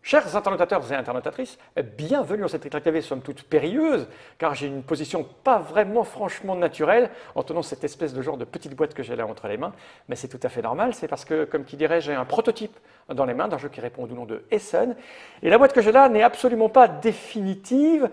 Chers internautateurs et internautatrices, bienvenue dans cette Trick Track TV, somme toute périlleuse, car j'ai une position pas vraiment franchement naturelle en tenant cette espèce de genre de petite boîte que j'ai là entre les mains, mais c'est tout à fait normal, c'est parce que, comme qui dirait, j'ai un prototype dans les mains d'un jeu qui répond au nom de Essen, et la boîte que j'ai là n'est absolument pas définitive,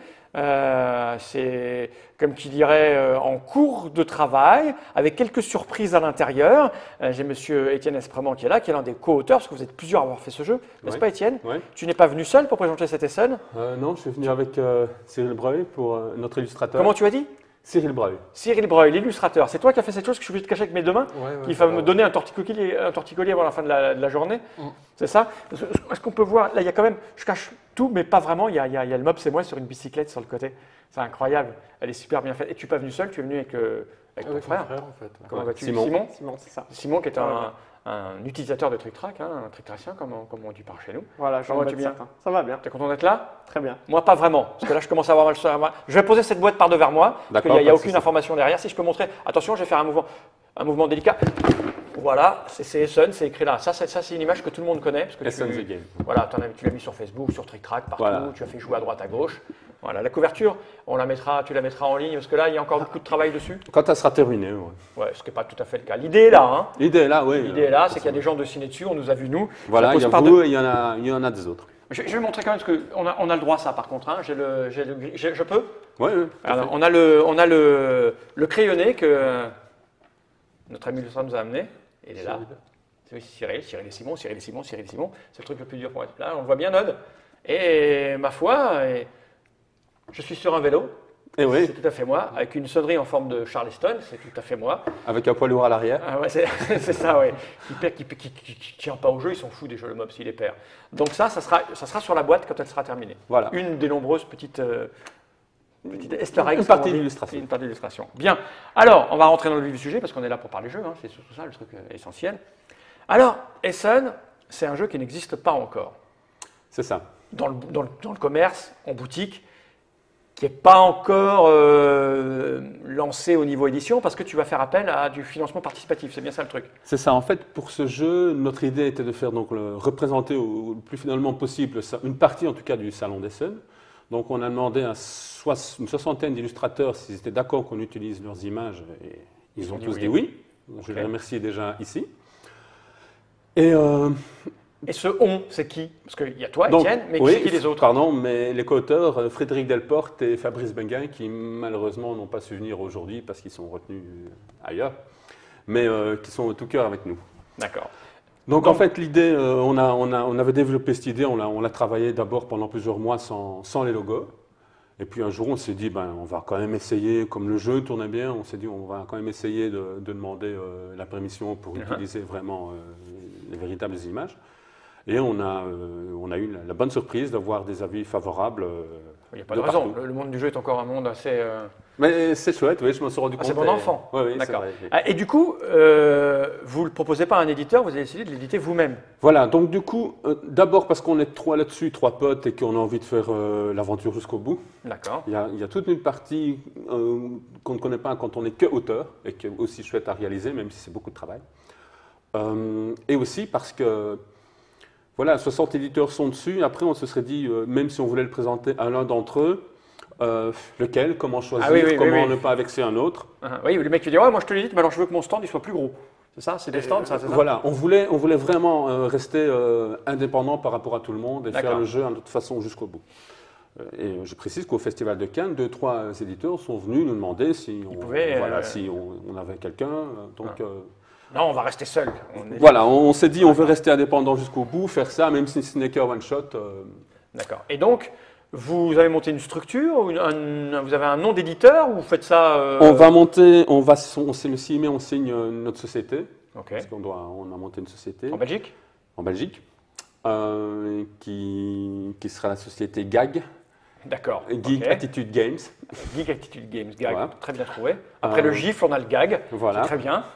c'est, comme qui dirait, en cours de travail, avec quelques surprises à l'intérieur. J'ai monsieur Étienne Espremont qui est là, qui est l'un des co-auteurs, parce que vous êtes plusieurs à avoir fait ce jeu, n'est-ce pas Étienne? Oui. Tu n'es pas venu seul pour présenter cet Essen? Non, je suis venu avec Cyril Breuil pour notre illustrateur. Comment tu as dit? Cyril Breuil. Cyril Breuil, l'illustrateur. C'est toi qui as fait cette chose que je suis obligé de cacher avec mes deux mains, qui va me donner un torticolis avant la fin de la journée. C'est ça? Est-ce qu'on peut voir? Là, il y a quand même, je cache tout, mais pas vraiment. Il y a le mob, c'est moi sur une bicyclette sur le côté. C'est incroyable. Elle est super bien faite. Et tu n'es pas venu seul, tu es venu avec ton frère. En fait. Comment vas-tu? Simon. Simon, c'est ça. Simon qui est un utilisateur de Trick Track, un Trick Trackien, comme on dit par chez nous. Voilà, Comment vas-tu bien? Ça va bien. Tu es content d'être là? Très bien. Moi, pas vraiment, parce que là, je commence à avoir mal. Je vais poser cette boîte par devers moi, parce qu'il n'y a aucune information derrière. Si je peux montrer, attention, je vais faire un mouvement délicat. Voilà, c'est Essen, c'est écrit là. Ça, c'est une image que tout le monde connaît. Parce que Essen the Game. Voilà, tu l'as mis sur Facebook, sur Trick Track, partout. Voilà. Tu as fait jouer à droite, à gauche. Voilà, la couverture, tu la mettras en ligne, parce que là, il y a encore beaucoup de travail dessus. Quand elle sera terminée, oui. Ouais, ce qui n'est pas tout à fait le cas. L'idée est là, hein. L'idée est là, oui. L'idée est là, c'est qu'il y a des gens de ciné dessus, on nous a vu nous. Voilà, il y a vous et il y en a des autres. Je vais montrer quand même, parce qu'on a le droit à ça par contre. Hein. Je peux? Oui, oui. Alors, on a le crayonné que notre ami illustrateur nous a amené. Il est là. C'est Cyril et Simon. C'est le truc le plus dur pour être là. On le voit bien, Nod. Et ma foi, je suis sur un vélo. Et oui. C'est tout à fait moi. Avec une sonnerie en forme de Charleston. C'est tout à fait moi. Avec un poids lourd à l'arrière. Ah ouais, c'est ça, oui. Qui tient pas au jeu, ils s'en foutent des jeux, le mob, s'il les perd. Donc ça sera sur la boîte quand elle sera terminée. Voilà. Une des nombreuses petites easter eggs. Une partie d'illustration. Une partie d'illustration. Bien. Alors, on va rentrer dans le vif du sujet parce qu'on est là pour parler jeu. Hein, c'est surtout ça le truc essentiel. Alors, Essen, c'est un jeu qui n'existe pas encore. C'est ça. Dans le commerce, en boutique, qui n'est pas encore lancé au niveau édition parce que tu vas faire appel à du financement participatif. C'est bien ça le truc. C'est ça. En fait, pour ce jeu, notre idée était de faire représenter le plus finalement possible une partie en tout cas du salon d'Essen. Donc on a demandé à une soixantaine d'illustrateurs s'ils étaient d'accord qu'on utilise leurs images et ils ont tous dit oui. Okay. Je les remercie déjà ici. Et ce on, c'est qui? Parce qu'il y a toi, Étienne, mais oui, qui les autres? Pardon, mais les co-auteurs, Frédéric Delporte et Fabrice Benguin, qui malheureusement n'ont pas su venir aujourd'hui parce qu'ils sont retenus ailleurs, mais qui sont au tout cœur avec nous. D'accord. Donc en fait, l'idée, on avait développé cette idée, on l'a travaillé d'abord pendant plusieurs mois sans les logos. Et puis un jour, on s'est dit, on va quand même essayer, comme le jeu tournait bien, on s'est dit, on va quand même essayer de demander la permission pour utiliser vraiment les véritables images. Et on a eu la bonne surprise d'avoir des avis favorables. Il n'y a pas de raison. Le monde du jeu est encore un monde assez. Mais c'est chouette, oui, je m'en suis rendu compte. C'est bon enfant. Oui, d'accord. Et du coup, vous ne le proposez pas à un éditeur, vous avez décidé de l'éditer vous-même. Voilà, donc du coup, d'abord parce qu'on est trois là-dessus, trois potes, et qu'on a envie de faire l'aventure jusqu'au bout. D'accord. Il y a toute une partie qu'on ne connaît pas quand on n'est que auteur, et qui est aussi chouette à réaliser, même si c'est beaucoup de travail. Et aussi parce que. Voilà, 60 éditeurs sont dessus. Après, on se serait dit, même si on voulait le présenter à l'un d'entre eux, lequel, comment choisir, comment ne pas vexer un autre. Oui, le mec qui dit, ouais, moi je te l'édite, mais alors je veux que mon stand il soit plus gros. C'est ça, c'est des stands, ça, c'est ça? Voilà, on voulait vraiment rester indépendant par rapport à tout le monde et faire le jeu de toute façon jusqu'au bout. Et je précise qu'au Festival de Cannes, 2-3 éditeurs sont venus nous demander si on avait quelqu'un. Non, on va rester seul. Voilà, on s'est dit on veut rester indépendant jusqu'au bout, faire ça, même si ce n'est qu'un one-shot. D'accord. Et donc, vous avez monté une structure, vous avez un nom d'éditeur ou vous faites ça On va monter, le 6 mai, on signe notre société. Okay. Parce qu'on a monté une société. En Belgique? En Belgique. Qui sera la société GAG. D'accord. Geek Attitude Games. Geek Attitude Games, GAG. Voilà. Très bien trouvé. Après le GIF, on a le GAG. Voilà. Très bien.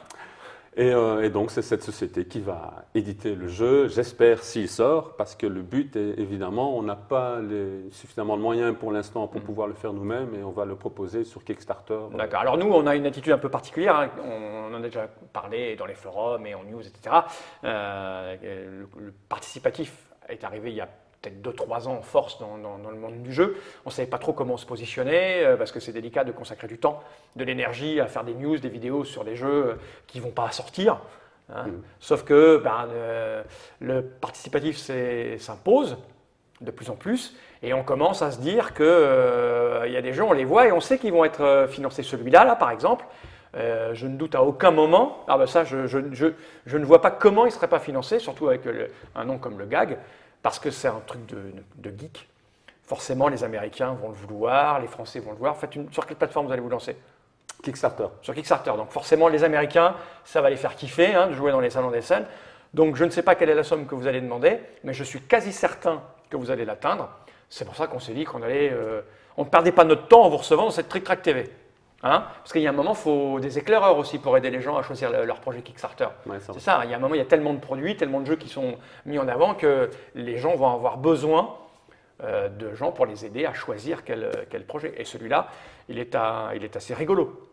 Et donc, c'est cette société qui va éditer le jeu, j'espère, s'il sort, parce que le but est, évidemment, on n'a pas suffisamment de moyens pour l'instant pour pouvoir le faire nous-mêmes, et on va le proposer sur Kickstarter. D'accord. Alors nous, on a une attitude un peu particulière, hein. On en a déjà parlé dans les forums et en news, etc. Le participatif est arrivé il y a peut-être 2-3 ans en force dans le monde du jeu. On ne savait pas trop comment se positionner parce que c'est délicat de consacrer du temps, de l'énergie à faire des news, des vidéos sur des jeux qui ne vont pas sortir. Hein. Sauf que le participatif s'impose de plus en plus et on commence à se dire qu'il y a des jeux, on les voit et on sait qu'ils vont être financés. Celui-là, là, par exemple, je ne doute à aucun moment, je ne vois pas comment il ne serait pas financé, surtout avec un nom comme le GAG, parce que c'est un truc de geek. Forcément, les Américains vont le vouloir, les Français vont le vouloir. Sur quelle plateforme vous allez vous lancer? Kickstarter. Sur Kickstarter. Donc forcément, les Américains, ça va les faire kiffer de jouer dans les salons des scènes. Donc je ne sais pas quelle est la somme que vous allez demander, mais je suis quasi certain que vous allez l'atteindre. C'est pour ça qu'on s'est dit qu'on allait... on ne perdait pas notre temps en vous recevant dans cette Trick Track TV. Parce qu'il y a un moment, il faut des éclaireurs aussi pour aider les gens à choisir leur projet Kickstarter. Ouais, c'est ça, il y a un moment, il y a tellement de produits, tellement de jeux qui sont mis en avant que les gens vont avoir besoin de gens pour les aider à choisir quel projet. Et celui-là, il est assez rigolo.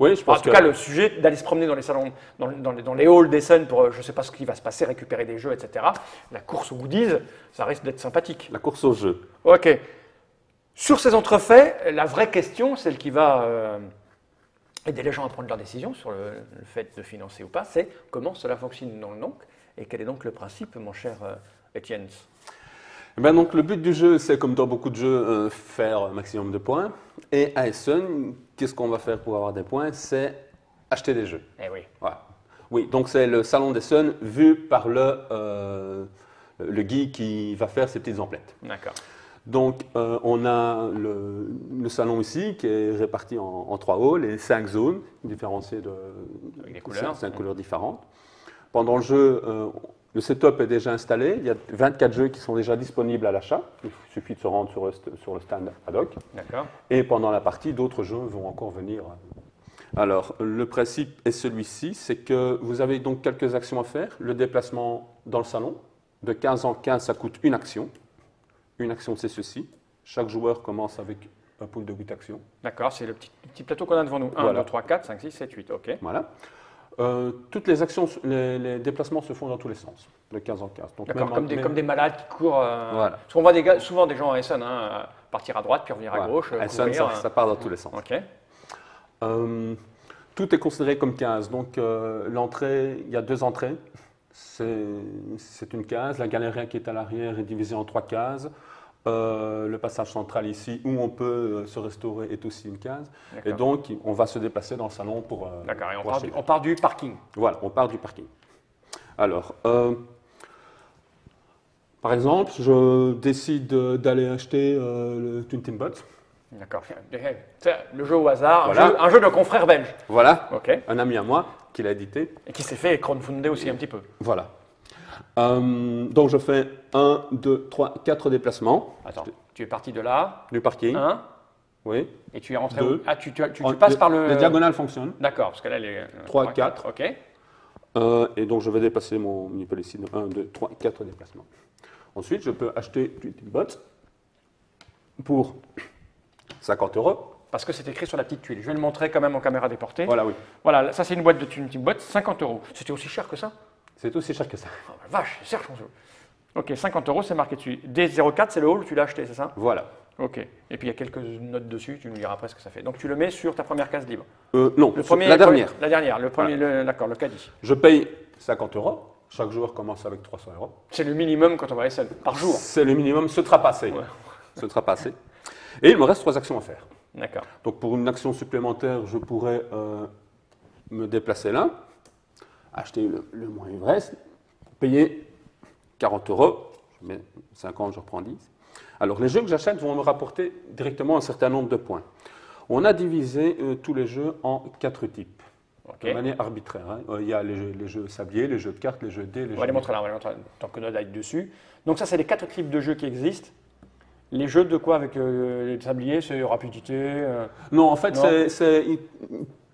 Oui, je pense en tout cas, le sujet d'aller se promener dans les salons, dans les halls des scènes pour, je ne sais pas ce qui va se passer, récupérer des jeux, etc. La course aux goodies, ça risque d'être sympathique. La course aux jeux. Ok. Sur ces entrefaits, la vraie question, celle qui va aider les gens à prendre leurs décisions sur le fait de financer ou pas, c'est comment cela fonctionne dans le NONC et quel est donc le principe, mon cher Étienne? Donc, le but du jeu, c'est comme dans beaucoup de jeux, faire un maximum de points. Et à Essen, qu'est-ce qu'on va faire pour avoir des points? C'est acheter des jeux. Eh oui. Voilà. Oui, donc c'est le salon d'Essen vu par le geek qui va faire ses petites emplettes. D'accord. Donc, on a le salon ici qui est réparti en 3 halls et 5 zones différenciées avec des couleurs. 5 couleurs différentes. Pendant le jeu, le setup est déjà installé. Il y a 24 jeux qui sont déjà disponibles à l'achat. Il suffit de se rendre sur le stand ad hoc. D'accord. Et pendant la partie, d'autres jeux vont encore venir. Alors, le principe est celui-ci, c'est que vous avez donc quelques actions à faire. Le déplacement dans le salon, de 15 en 15, ça coûte une action. Une action, c'est ceci. Chaque joueur commence avec un pool de 8 actions. D'accord, c'est le petit plateau qu'on a devant nous. 1, Voilà. 2, 3, 4, 5, 6, 7, 8. OK. Voilà. Toutes les actions, les déplacements se font dans tous les sens, de 15 en 15. D'accord, comme des malades qui courent. Voilà. Parce qu'on voit souvent des gens à Essen partir à droite puis revenir à gauche. Essen, ça part dans tous les sens. OK. Tout est considéré comme case. Donc, l'entrée, il y a 2 entrées. C'est une case. La galerie qui est à l'arrière est divisée en 3 cases. Le passage central ici, où on peut se restaurer, est aussi une case. Et donc, on va se déplacer dans le salon pour... D'accord, et on part du parking. Voilà, on part du parking. Alors, par exemple, je décide d'aller acheter le Tintinbot. D'accord. Le jeu au hasard, Voilà. un jeu de confrères belges. Voilà, OK. un ami à moi qui l'a édité. Et qui s'est fait crowdfunder aussi un petit peu. Voilà. Donc je fais 1, 2, 3, 4 déplacements. Attends, tu es parti de là. Du parking. 1. Oui. Et tu es rentré Deux. où? Ah, tu passes par le... Les diagonales fonctionnent. D'accord, parce que là, les... 3, 4. OK. Et donc je vais déplacer mon meeple ici de 1, 2, 3, 4 déplacements. Ensuite, je peux acheter du Tintinbot pour 50 €. Parce que c'est écrit sur la petite tuile. Je vais le montrer quand même en caméra déportée. Voilà, oui. Voilà, ça c'est une boîte de Tintinbot, 50 €. C'était aussi cher que ça? C'est aussi cher que ça. Oh, la vache, c'est cher, je pense. Ok, 50 €, c'est marqué dessus. D04, c'est le hall, tu l'as acheté, c'est ça? Voilà. Ok. Et puis il y a quelques notes dessus, tu nous diras après ce que ça fait. Donc tu le mets sur ta première case libre. Non, Le premier, la dernière. La dernière, le premier, d'accord, le caddie. Je paye 50 €. Chaque joueur commence avec 300 €. C'est le minimum quand on va à Essen, par jour. C'est le minimum, ce sera passé. Ouais. Ce sera passé. Et il me reste 3 actions à faire. D'accord. Donc pour une action supplémentaire, je pourrais me déplacer là, acheter le moins il me reste, payer 40 €. Je mets 50, je reprends 10. Alors les jeux que j'achète vont me rapporter directement un certain nombre de points. On a divisé tous les jeux en 4 types. Ok. De manière arbitraire. Il y a les jeux sabliers, les jeux de cartes, les jeux de dés, les On jeux va les montrer là, on va les montrer tant que notre aille dessus. Donc ça, c'est les 4 types de jeux qui existent. Les jeux de quoi avec les sabliers, c'est rapidité. Non, en fait, Non. c'est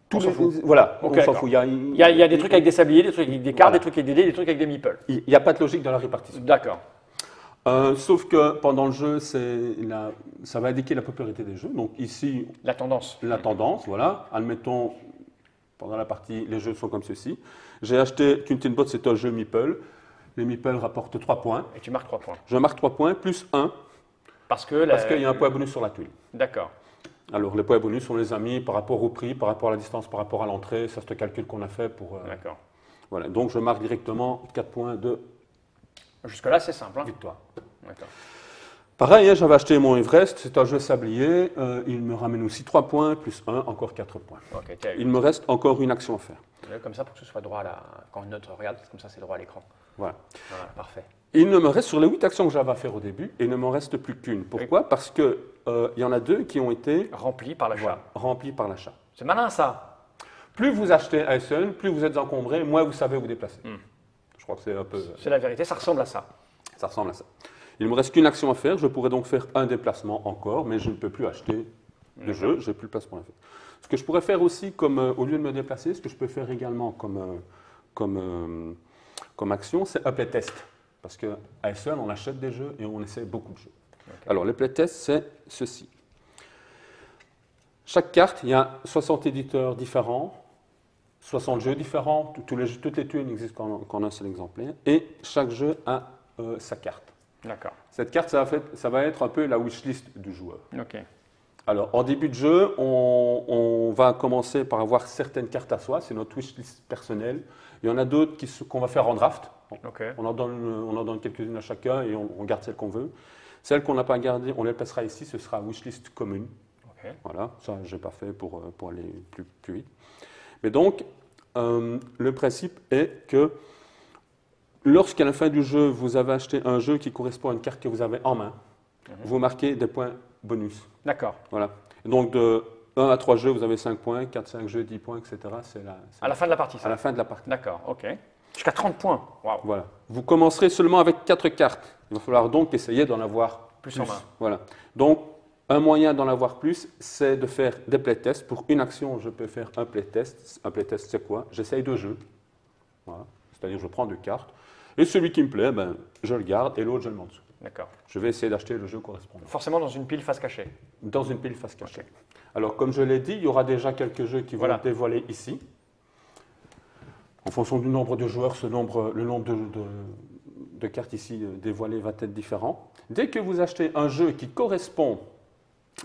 tous On s'en les fout. voilà, Ok, on s'en d'accord. fout. Il y a des trucs avec des sabliers, des trucs avec des cartes, Voilà. des trucs avec des dés, des trucs avec des meeples. Il n'y a pas de logique dans la répartition. D'accord. Sauf que pendant le jeu, ça va indiquer la popularité des jeux. Donc ici, La tendance. la tendance, voilà. Admettons, pendant la partie, les jeux sont comme ceci. J'ai acheté Tintinbot, c'est un jeu meeple. Les meeples rapportent 3 points. Et tu marques 3 points. Je marque 3 points plus 1 parce qu'il y a un point bonus sur la tuile. D'accord. Alors, les points bonus, on les a mis par rapport au prix, par rapport à la distance, par rapport à l'entrée. Ça, c'est un calcul qu'on a fait pour... D'accord. Voilà, donc je marque directement 4 points de Jusque-là, c'est simple. Hein. victoire. D'accord. Pareil, hein, j'avais acheté mon Everest, c'est un jeu sablier. Il me ramène aussi 3 points, plus 1, encore 4 points. Ok, tiens, Il me reste encore une action à faire. comme ça pour que ce soit droit là. Quand une note regarde, comme ça, c'est droit à l'écran. Voilà. Voilà, parfait. Il ne me reste sur les 8 actions que j'avais à faire au début, il ne m'en reste plus qu'une. Pourquoi? Parce qu'il y en a 2 qui ont été Rempli par l'achat. remplies par l'achat. C'est malin ça. Plus vous achetez à Essen, plus vous êtes encombré, moins vous savez vous déplacer. Je crois que c'est un peu... C'est la vérité, ça ressemble à ça. Ça ressemble à ça. Il me reste qu'une action à faire, je pourrais donc faire un déplacement encore, mais je ne peux plus acheter de jeu, je n'ai plus le placement à faire. Ce que je pourrais faire aussi, comme, au lieu de me déplacer, ce que je peux faire également comme action, c'est un playtest. Parce qu'à Essen, on achète des jeux et on essaie beaucoup de jeux. Okay. Alors, les playtests, c'est ceci. Chaque carte, il y a 60 éditeurs différents, 60 jeux différents, toutes les tuiles n'existent qu'en un seul exemplaire, et chaque jeu a sa carte. D'accord. Cette carte, ça va être un peu la wishlist du joueur. Ok. Alors, en début de jeu, on va commencer par avoir certaines cartes à soi, c'est notre wishlist personnelle. Il y en a d'autres qu'on va faire en draft. Okay. On en donne quelques-unes à chacun et on garde celles qu'on veut. Celles qu'on n'a pas gardées, on les placera ici, ce sera wishlist commune. Okay. Voilà, ça, je n'ai pas fait pour aller plus vite. Mais donc, le principe est que lorsqu'à la fin du jeu, vous avez acheté un jeu qui correspond à une carte que vous avez en main, vous marquez des points bonus. D'accord. Voilà. Et donc, de 1 à 3 jeux, vous avez 5 points, 4, 5 jeux, 10 points, etc. À la fin de la partie, ça? À la fin de la partie. D'accord, ok. Jusqu'à 30 points. Wow. Voilà. Vous commencerez seulement avec 4 cartes. Il va falloir donc essayer d'en avoir plus en main. Voilà. Donc, un moyen d'en avoir plus, c'est de faire des playtests. Pour une action, je peux faire un playtest. Un playtest, c'est quoi? J'essaye 2 jeux. Voilà. C'est-à-dire, je prends 2 cartes. Et celui qui me plaît, ben, je le garde et l'autre, je le mets en dessous. D'accord. Je vais essayer d'acheter le jeu correspondant. Forcément dans une pile face cachée. Dans une pile face cachée. Okay. Alors, comme je l'ai dit, il y aura déjà quelques jeux qui vont être dévoilés ici. En fonction du nombre de joueurs, le nombre de cartes ici dévoilées va être différent. Dès que vous achetez un jeu qui correspond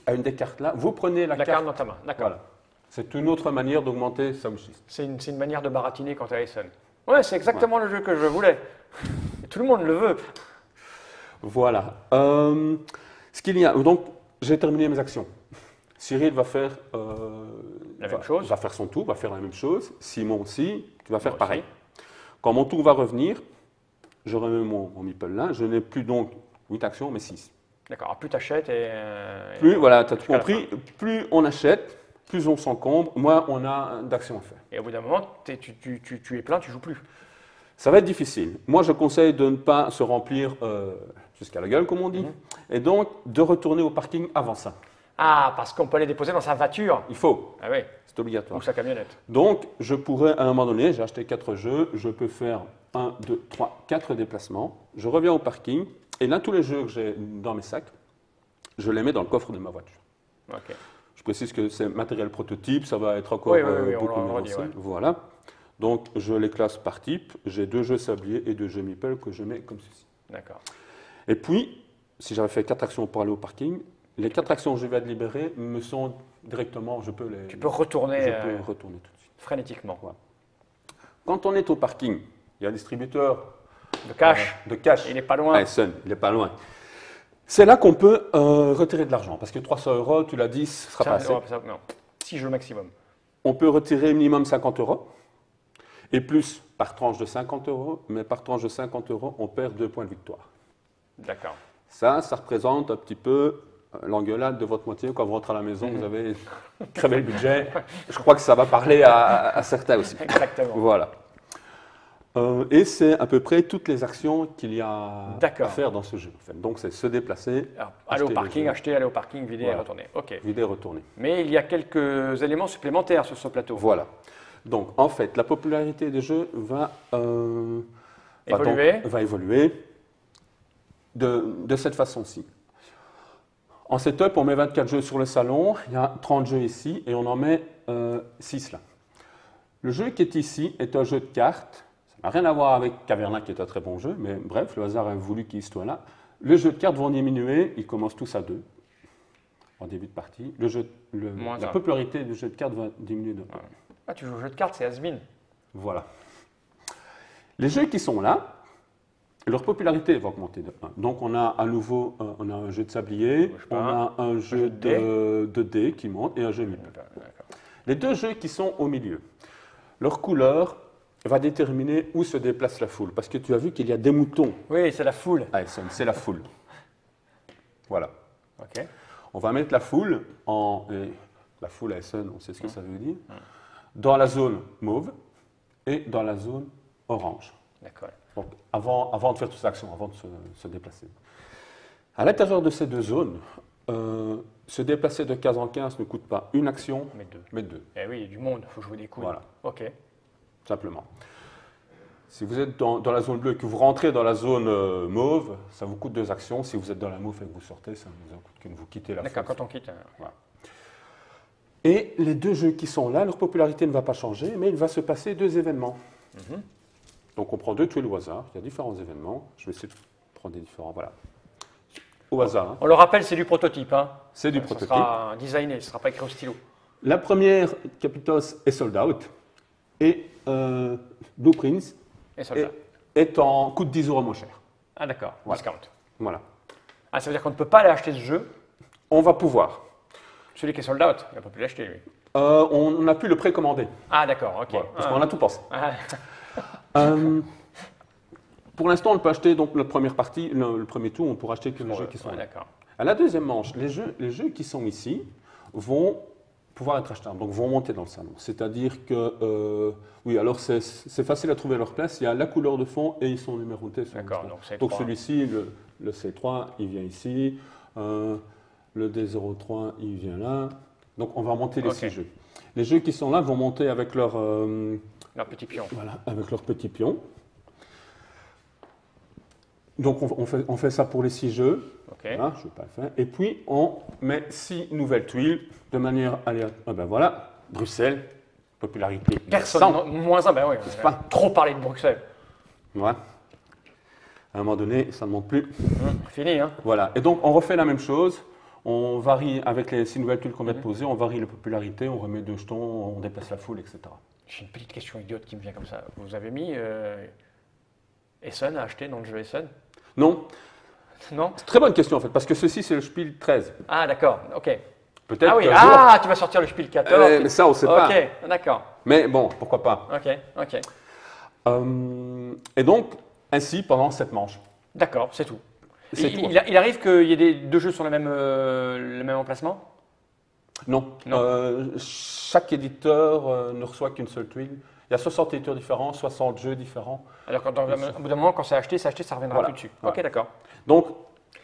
à une des cartes là, vous prenez la carte dans ta main. D'accord. Voilà. C'est une autre manière d'augmenter sa wishlist. C'est une manière de baratiner quand tu es à Essen. Ouais, c'est exactement le jeu que je voulais. Et tout le monde le veut. Voilà. Ce qu'il y a, donc, j'ai terminé mes actions. Cyril va faire la même chose. Va faire son tour, va faire la même chose. Simon aussi, tu vas faire pareil. Quand mon tour va revenir, je remets mon meeple là. Je n'ai plus donc 8 actions, mais 6. D'accord. Plus tu achètes plus, voilà, tu as tout compris. Plus on achète, plus on s'encombre, moins on a d'actions à faire. Et au bout d'un moment, tu es plein, tu joues plus. Ça va être difficile. Moi, je conseille de ne pas se remplir jusqu'à la gueule, comme on dit, et donc de retourner au parking avant ça. Ah, parce qu'on peut les déposer dans sa voiture. Il faut. Ah oui. C'est obligatoire. Ou sa camionnette. Donc, je pourrais, à un moment donné, j'ai acheté 4 jeux, je peux faire 1, 2, 3, 4 déplacements. Je reviens au parking, et là, tous les jeux que j'ai dans mes sacs, je les mets dans le coffre de ma voiture. Ok. Je précise que c'est matériel prototype, ça va être encore beaucoup mieux avancé. Voilà. Donc, je les classe par type. J'ai 2 jeux sabliers et 2 jeux meeple que je mets comme ceci. D'accord. Et puis, si j'avais fait 4 actions pour aller au parking, les 4 actions que je vais libérer me sont directement, je peux les... Tu peux retourner, tout de suite. Frénétiquement. Voilà. Quand on est au parking, il y a un distributeur de cash. Il n'est pas loin. Essen, il n'est pas loin. C'est là qu'on peut retirer de l'argent. Parce que 300 €, tu l'as dit, ce ne sera pas assez. Non, 6 jeux maximum. On peut retirer minimum 50 €. Et plus par tranche de 50 €, mais par tranche de 50 €, on perd 2 points de victoire. D'accord. Ça représente un petit peu l'engueulade de votre moitié. Quand vous rentrez à la maison, vous avez crevé le budget. Je crois que ça va parler à certains aussi. Exactement. Voilà. Et c'est à peu près toutes les actions qu'il y a à faire dans ce jeu. En fait. Donc c'est se déplacer, aller au parking, acheter, aller au parking, vider et retourner. Ok. Vider et retourner. Mais il y a quelques éléments supplémentaires sur ce plateau. Voilà. Donc en fait, la popularité des jeux va évoluer de cette façon-ci. En setup, on met 24 jeux sur le salon, il y a 30 jeux ici et on en met 6 là. Le jeu qui est ici est un jeu de cartes. Rien à voir avec Caverna qui est un très bon jeu, mais bref, le hasard a voulu qu'il soit là. Les jeux de cartes vont diminuer, ils commencent tous à 2 en début de partie. La popularité du jeu de cartes va diminuer de 1. Ah, tu joues au jeu de cartes, c'est has-been. Voilà. Les jeux qui sont là, leur popularité va augmenter de 1. Donc on a à nouveau on a un jeu de sablier, on a un jeu de dés qui monte et un jeu meeple. Les deux jeux qui sont au milieu, leur couleur va déterminer où se déplace la foule. Parce que tu as vu qu'il y a des moutons. Oui, c'est la foule. Ah, c'est la foule. Voilà. Ok. On va mettre la foule la foule à Essen, on sait ce que ça veut dire, dans la zone mauve et dans la zone orange. D'accord. Donc, avant de faire toute cette action, avant de se déplacer. À l'intérieur de ces deux zones, se déplacer de case en case ne coûte pas une action, mais deux. Eh oui, il y a du monde, il faut jouer des coudes. Voilà. Ok. Simplement. Si vous êtes dans la zone bleue et que vous rentrez dans la zone mauve, ça vous coûte 2 actions. Si vous êtes dans la mauve et que vous sortez, ça vous coûte que vous quittez la D'accord, foule. quand on quitte. Voilà. Et les deux jeux qui sont là, leur popularité ne va pas changer, mais il va se passer 2 événements. Donc on prend 2 tuiles au hasard, il y a différents événements. Je vais essayer de prendre des différents, voilà. Au hasard. On le rappelle, c'est du prototype. Hein. C'est du Ça prototype. sera designé, ce ne sera pas écrit au stylo. La première, Capitals, est sold out. Et Blueprints Et soldat. est en coûte 10 € moins cher. Ah d'accord, Voilà. discount. Voilà. Ah, ça veut dire qu'on ne peut pas aller acheter ce jeu. On va pouvoir. Celui qui est sold out, il n'a pas pu l'acheter lui. On a pu le précommander. Ah d'accord, ok. Voilà, parce qu'on a tout pensé. Ah, Pour l'instant, on peut acheter donc la première partie, le premier tour, on pourra acheter que les jeux qui sont là. d'accord. À la deuxième manche, les jeux qui sont ici vont pouvoir être achetés, donc vont monter dans le salon. C'est-à-dire que, oui, alors c'est facile à trouver leur place, il y a la couleur de fond et ils sont numérotés. D'accord, donc celui-ci, le C3, il vient ici, le D03, il vient là. Donc on va monter les 6 jeux. Les jeux qui sont là vont monter avec leur petit pion. Voilà, avec leur petit pion. Donc on fait ça pour les 6 jeux. Voilà, je ne vais pas le faire. Et puis on met 6 nouvelles tuiles de manière aléatoire. Ah ben voilà, Bruxelles, popularité. Personne, moins un, ben oui. C'est pas trop parlé de Bruxelles. Voilà. À un moment donné, ça ne monte plus. Fini, hein. Voilà. Et donc on refait la même chose. On varie avec les 6 nouvelles tuiles qu'on vient de poser, on varie la popularité, on remet 2 jetons, on déplace la foule, etc. J'ai une petite question idiote qui me vient comme ça. Vous avez mis Essen à acheter dans le jeu Essen? Non. Non? Très bonne question en fait, parce que ceci c'est le Spiel 13. Ah d'accord, ok. Peut-être ah oui, tu vas sortir le Spiel 14. Mais ça on ne sait pas. Ok, d'accord. Mais bon, pourquoi pas. Ok. Et donc, ainsi pendant 7 manches. D'accord, c'est tout. Il arrive qu'il y ait 2 jeux sur le même emplacement? Non. Chaque éditeur ne reçoit qu'une seule tuile. Il y a 60 éditeurs différents, 60 jeux différents. Alors, au bout d'un moment, quand c'est acheté, ça reviendra plus dessus. Voilà. Ok, d'accord. Donc,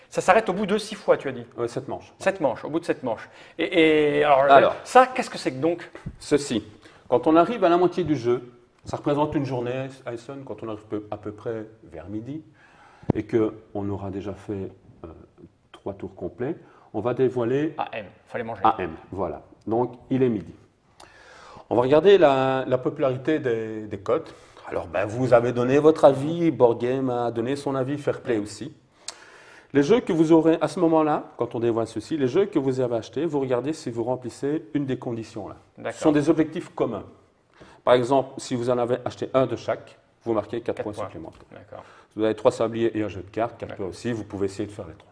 ça s'arrête au bout de 6 fois, tu as dit? 7 manches. 7 manches, au bout de 7 manches. Alors ça, qu'est-ce que c'est que donc? Ceci, quand on arrive à la moitié du jeu, ça représente une journée à Essen, quand on arrive à peu près vers midi, et qu'on aura déjà fait 3 tours complets, on va dévoiler AM, il fallait manger. AM, voilà. Donc, il est midi. On va regarder la popularité des codes. Alors, vous avez donné votre avis, Board Game a donné son avis, Fairplay aussi. Les jeux que vous aurez à ce moment-là, quand on dévoile ceci, les jeux que vous avez achetés, vous regardez si vous remplissez une des conditions là. Ce sont des objectifs communs. Par exemple, si vous en avez acheté un de chaque, vous marquez 4 points supplémentaires. Si vous avez 3 sabliers et un jeu de cartes, 4 points aussi, vous pouvez essayer de faire les 3.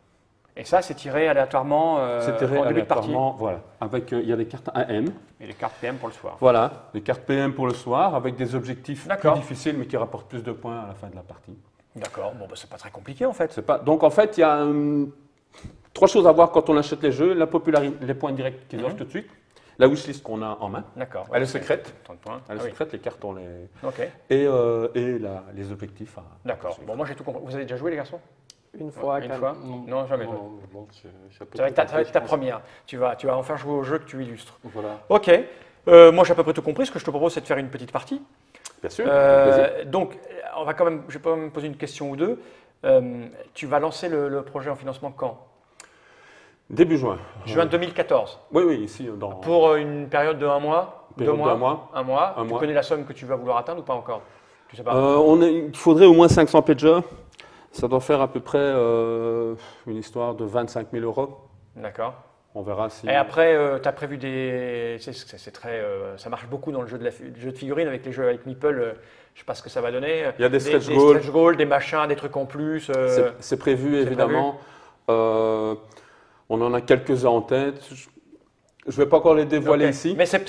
Et ça, c'est tiré aléatoirement en début de partie. Voilà. Avec, il y a des cartes AM. Et les cartes PM pour le soir. Voilà, des cartes PM pour le soir, avec des objectifs plus difficiles, mais qui rapportent plus de points à la fin de la partie. D'accord, bon, c'est pas très compliqué en fait. Donc en fait, il y a 3 choses à voir quand on achète les jeux. La popularité, les points directs qu'ils offrent tout de suite. La wishlist qu'on a en main. D'accord. Elle est secrète. 30 points. Elle est secrète, les cartes, on les... Ok. Et les objectifs. D'accord. Bon, moi j'ai tout compris. Vous avez déjà joué les garçons? Une fois. Non, jamais. Ça va être ta première. Tu vas enfin jouer au jeu que tu illustres. Voilà. Ok. Moi j'ai à peu près tout compris. Ce que je te propose, c'est de faire une petite partie. Bien sûr. Donc, je vais quand même poser une question ou deux. Tu vas lancer le projet en financement quand? Début juin. Juin 2014. Oui, ici. Pour une période de 1 mois, 2 mois, 1 mois. 1 mois. Tu connais la somme que tu vas vouloir atteindre ou pas encore? Je sais pas. Il faudrait au moins 500 pages. Ça doit faire à peu près une histoire de 25 000 euros. D'accord. On verra si. Et après, tu as prévu des. C'est très, ça marche beaucoup dans le jeu jeu de figurines avec les jeux avec Meeple. Je sais pas ce que ça va donner. Il y a des stretch des goals. stretch goals, des machins, des trucs en plus. C'est prévu, évidemment. On en a quelques-uns en tête. Je ne vais pas encore les dévoiler ici. Mais c'est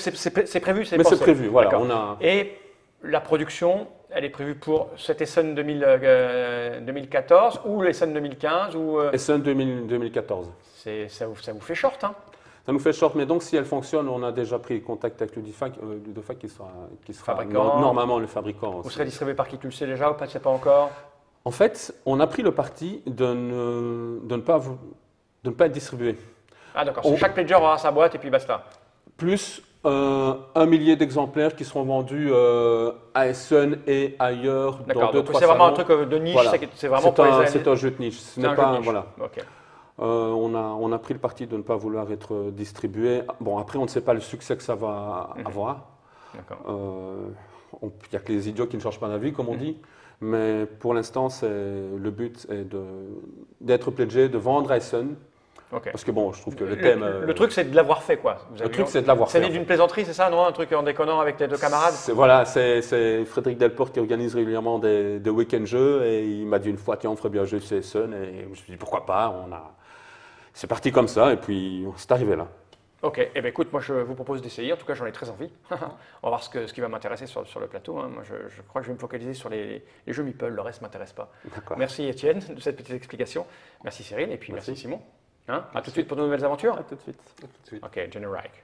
prévu, c'est Mais pensé. c'est prévu, voilà. D'accord. Et la production, elle est prévue pour cet Essen 2014 ou l'Essen 2015 ou Essen 2014. ça vous fait short, hein? Ça nous fait short, mais donc si elle fonctionne, on a déjà pris contact avec Ludofac qui sera normalement le fabricant. Vous serez distribué par qui, tu le sais déjà ou pas, tu ne sais pas encore? En fait, on a pris le parti de ne pas être distribué. Ah d'accord, chaque pledger aura sa boîte et puis basta. Plus 1 millier d'exemplaires qui seront vendus à Essen et ailleurs dans 2-3 c'est vraiment un truc de niche, voilà. C'est vraiment pour les C'est un jeu de niche. Ce n'est pas, voilà. Okay. On a pris le parti de ne pas vouloir être distribué. Bon, après, on ne sait pas le succès que ça va avoir. Il n'y a que les idiots qui ne changent pas d'avis, comme on dit. Mais pour l'instant, le but est d'être pledgé, de vendre à Essen. Okay. Parce que bon, je trouve que le thème. Le truc, c'est de l'avoir fait, quoi. Le truc, c'est de l'avoir fait. C'est né d'une plaisanterie, c'est ça, non? Un truc en déconnant avec tes deux camarades? Voilà, c'est Frédéric Delporte qui organise régulièrement des week-end jeux. Et il m'a dit une fois, tiens, on ferait bien un jeu chez Essen. Et je me suis dit, pourquoi pas? C'est parti comme ça, et puis c'est arrivé là. Ok, eh bien, écoute, moi je vous propose d'essayer, en tout cas j'en ai très envie. On va voir ce qui va m'intéresser sur le plateau. Hein. Moi je crois que je vais me focaliser sur les jeux Meeple, le reste ne m'intéresse pas. Merci Étienne de cette petite explication. Merci Cyril, et puis merci Simon. Hein, à tout de suite pour de nouvelles aventures. À tout de suite. Ok, Generike.